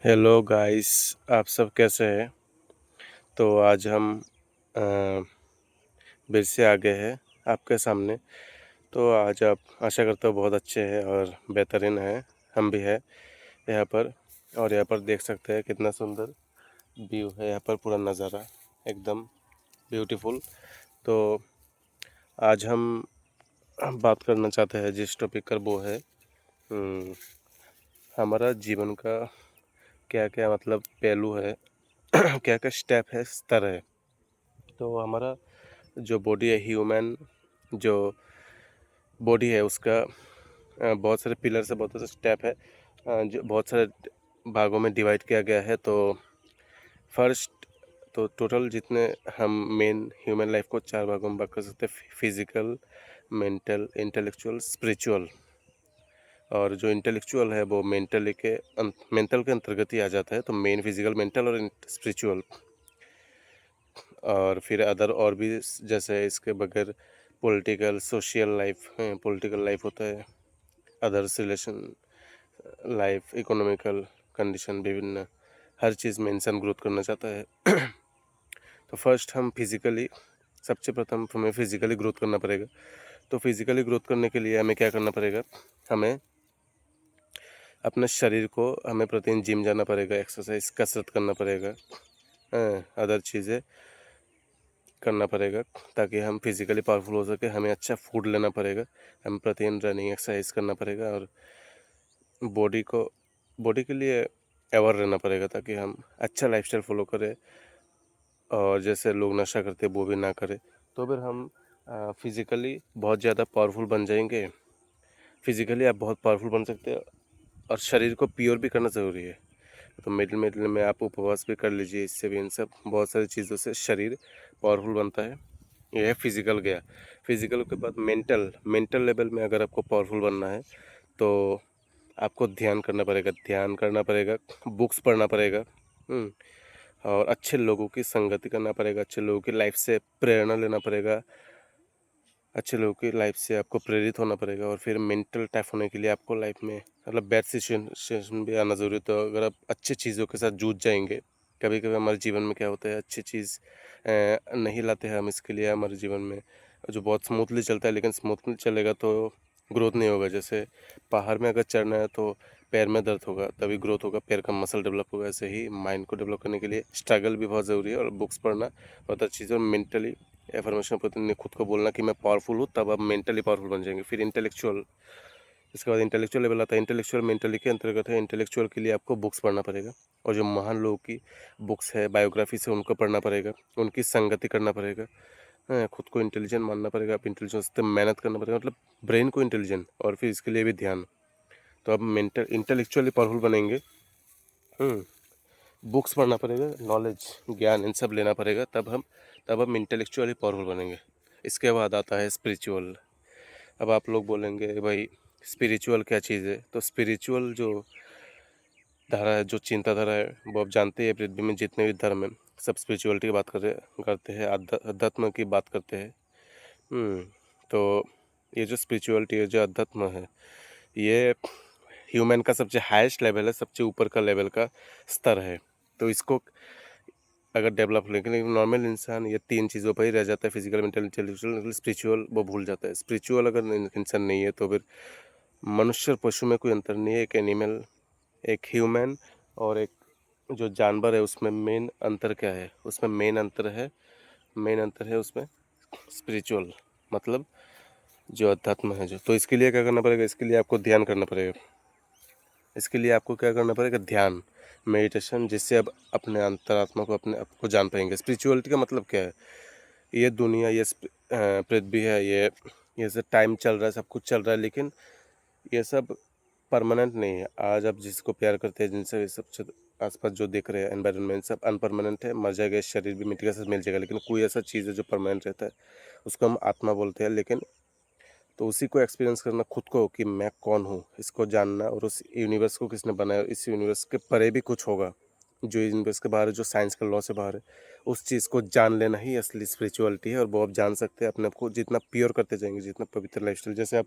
Hello guys, आप सब कैसे हैं? तो आज हम अ, फिर से आ गए हैं आपके सामने। तो आज आप आशा करता हूँ बहुत अच्छे हैं और बेहतरीन हैं। हम भी हैं यहाँ पर। और यहाँ पर देख सकते हैं कितना सुंदर व्यू है, यहाँ पर पूरा नज़ारा एकदम ब्यूटीफुल। तो आज हम बात करना चाहते हैं जिस टॉपिक पर, वो है हम्म, हमारा जीवन का क्या क्या मतलब पहलू है क्या क्या स्टेप है, स्तर है। तो हमारा जो बॉडी है, ह्यूमन जो बॉडी है, उसका बहुत सारे पिलर से, बहुत सारे स्टेप है, जो बहुत सारे भागों में डिवाइड किया गया है। तो फर्स्ट, तो टोटल जितने हम मेन ह्यूमन लाइफ को 4 भागों में भाग कर सकते हैं: फिजिकल, मेंटल, इंटेलेक्चुअल, स्पिरिचुअल। और जो इंटेलेक्चुअल है वो मेंटल के अंतर्गत ही आ जाता है। तो मेन, फिजिकल, मेंटल और स्पिरिचुअल। और फिर अदर और भी, जैसे इसके बगैर पॉलिटिकल, सोशल लाइफ है, पॉलिटिकल लाइफ होता है, others relation life, economical condition, विभिन्न हर चीज़ में इंसान ग्रोथ करना चाहता है। तो फर्स्ट हम फिज़िकली, सबसे प्रथम हमें फिज़िकली ग्रोथ करना पड़ेगा। तो फिज़िकली ग्रोथ करने के लिए हमें क्या करना पड़ेगा? हमें अपने शरीर को, हमें प्रतिदिन जिम जाना पड़ेगा, एक्सरसाइज, कसरत करना पड़ेगा, अदर चीज़ें करना पड़ेगा ताकि हम फिज़िकली पावरफुल हो सके। हमें अच्छा फूड लेना पड़ेगा, हम प्रतिदिन रनिंग, एक्सरसाइज करना पड़ेगा और बॉडी के लिए अवेयर रहना पड़ेगा ताकि हम अच्छा लाइफस्टाइल फॉलो करें और जैसे लोग नशा करते हैं वो भी ना करें। तो फिर हम फिज़िकली बहुत ज़्यादा पावरफुल बन जाएंगे। फिज़िकली आप बहुत पावरफुल बन सकते हैं और शरीर को प्योर भी करना ज़रूरी है। तो मिडिल मिडिल में आप उपवास भी कर लीजिए, इससे भी, इन सब बहुत सारी चीज़ों से शरीर पावरफुल बनता है। यह है फिज़िकल गया। फिज़िकल के बाद मेंटल लेवल में अगर आपको पावरफुल बनना है तो आपको ध्यान करना पड़ेगा, बुक्स पढ़ना पड़ेगा, और अच्छे लोगों की संगति करना पड़ेगा, अच्छे लोगों की लाइफ से प्रेरणा लेना पड़ेगा, अच्छे लोगों की लाइफ से आपको प्रेरित होना पड़ेगा। और फिर मेंटल टफ होने के लिए आपको लाइफ में मतलब बैड सिचुएशन भी आना ज़रूरी है। तो अगर आप अच्छी चीज़ों के साथ जूझ जाएंगे, कभी कभी हमारे जीवन में क्या होता है, अच्छी चीज़ नहीं लाते हैं हम, इसके लिए हमारे जीवन में जो बहुत स्मूथली चलता है, लेकिन स्मूथली चलेगा तो ग्रोथ नहीं होगा। जैसे पहाड़ में अगर चढ़ना है तो पैर में दर्द होगा तभी ग्रोथ होगा, पैर का मसल डेवलप होगा। ऐसे ही माइंड को डेवलप करने के लिए स्ट्रगल भी बहुत ज़रूरी है और बुक्स पढ़ना बहुत अच्छी चीज़ है। और मेंटली एफर्मेशन प्रतिदिन खुद को बोलना कि मैं पावरफुल हूँ, तब आप मेंटली पावरफुल बन जाएंगे। फिर इंटेलेक्चुअल, इसके बाद इंटेलेक्चुअल लेवल आता है। इंटेलेक्चुअल मेंटली के अंतर्गत है। इंटेलेक्चुअल के लिए आपको बुक्स पढ़ना पड़ेगा और जो महान लोगों की बुक्स है, बायोग्राफी से, उनको पढ़ना पड़ेगा, उनकी संगति करना पड़ेगा। हाँ, खुद को इंटेलिजेंट मानना पड़ेगा, आप इंटेलिजेंस से मेहनत करना पड़ेगा, मतलब ब्रेन को इंटेलिजेंट, और फिर इसके लिए भी ध्यान। तो आप इंटेलेक्चुअली पावरफुल बनेंगे। बुक्स पढ़ना पड़ेगा, नॉलेज, ज्ञान, इन सब लेना पड़ेगा, तब हम इंटेलेक्चुअली पावरफुल बनेंगे। इसके बाद आता है स्पिरिचुअल। अब आप लोग बोलेंगे भाई स्पिरिचुअल क्या चीज़ है? तो स्पिरिचुअल जो धारा है, जो चिंताधारा है, वो आप जानते हैं, पृथ्वी में जितने भी धर्म हैं सब स्पिरिचुअलिटी की बात करते हैं, अध्यात्म की बात करते हैं। तो ये जो स्पिरिचुअलिटी है, जो अध्यात्म है, ये ह्यूमन का सबसे हाईएस्ट लेवल है, सबसे ऊपर का लेवल का स्तर है। तो इसको अगर डेवलप, लेकिन नॉर्मल इंसान ये 3 चीज़ों पर ही रह जाता है: फिजिकल, मेंटल, इंटेलेक्चुअल। स्पिरिचुअल वो भूल जाता है। स्पिरिचुअल अगर इंसान नहीं है तो फिर मनुष्य और पशु में कोई अंतर नहीं है। एक एनिमल, एक ह्यूमन और एक जो जानवर है, उसमें मेन अंतर क्या है? उसमें मेन अंतर है उसमें स्पिरिचुअल, मतलब जो अध्यात्म है जो। तो इसके लिए क्या करना पड़ेगा? इसके लिए आपको ध्यान करना पड़ेगा। इसके लिए आपको क्या करना पड़ेगा? ध्यान, मेडिटेशन, जिससे आप अपने अंतरात्मा को, अपने आप को जान पाएंगे। स्पिरिचुअलिटी का मतलब क्या है? ये दुनिया, ये पृथ्वी है, ये सब टाइम चल रहा है, सब कुछ चल रहा है, लेकिन ये सब परमानेंट नहीं है। आज आप जिसको प्यार करते हैं, जिनसे सब आसपास जो देख रहे हैं एनवायरनमेंट, सब अनपरमानेंट है। मर जाएगा, इस शरीर भी मिट्टी के साथ मिल जाएगा, लेकिन कोई ऐसा चीज़ है जो परमानेंट रहता है, उसको हम आत्मा बोलते हैं। लेकिन तो उसी को एक्सपीरियंस करना, खुद को कि मैं कौन हूँ, इसको जानना, और उस यूनिवर्स को किसने बनाया, इस यूनिवर्स के परे भी कुछ होगा, जो यूनिवर्स के बाहर है, जो साइंस के लॉ से बाहर है, उस चीज़ को जान लेना ही असली स्पिरिचुअलिटी है। और वो आप जान सकते हैं अपने आप को जितना प्योर करते जाएंगे, जितना पवित्र लाइफस्टाइल। जैसे आप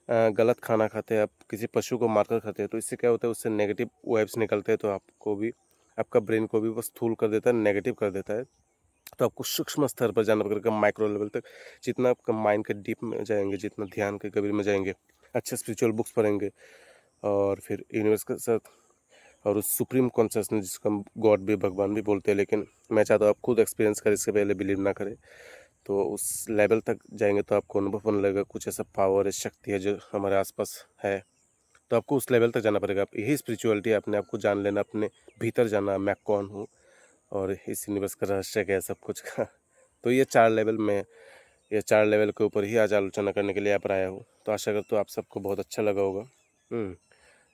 गलत खाना खाते हैं, आप किसी पशु को मारकर खाते हैं, तो इससे क्या होता है, उससे नेगेटिव वाइब्स निकलते हैं, तो आपको भी, आपका ब्रेन को भी वो स्थूल कर देता है, नेगेटिव कर देता है। तो आपको सूक्ष्म स्तर पर जाना पड़ेगा, माइक्रो लेवल तक। जितना आपका माइंड के डीप में जाएंगे, जितना ध्यान के गभीर में जाएंगे, अच्छे स्पिरिचुअल बुक्स पढ़ेंगे, और फिर यूनिवर्स के साथ और उस सुप्रीम कॉन्शियसनेस जिसको हम गॉड भी, भगवान भी बोलते हैं, लेकिन मैं चाहता हूँ आप खुद एक्सपीरियंस करें, इससे पहले बिलीव ना करें। तो उस लेवल तक जाएंगे तो आपको अनुभव होने लगेगा, कुछ ऐसा पावर है, शक्ति है जो हमारे आसपास है। तो आपको उस लेवल तक जाना पड़ेगा। आप यही स्पिरिचुअलिटी है, अपने आप को जान लेना, अपने भीतर जाना, मैं कौन हूँ और इस यूनिवर्स का रहस्य क्या है, सब कुछ का। तो ये 4 लेवल में, ये 4 लेवल के ऊपर ही आज आलोचना करने के लिए यहाँ पर आया हूँ। तो आशा करता हूँ आप सबको बहुत अच्छा लगा होगा।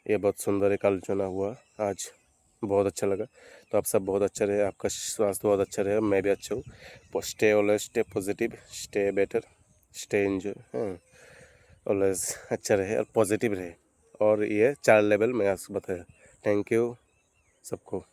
ये बहुत सुंदर एक आलोचना हुआ आज, बहुत अच्छा लगा। तो आप सब बहुत अच्छा रहे, आपका स्वास्थ्य बहुत अच्छा रहे, मैं भी अच्छा हूँ। Stay always, stay positive, stay better, stay enjoy, always अच्छा रहे और पॉजिटिव रहे। और ये 4 लेवल मैं आपको बताया। थैंक यू सबको।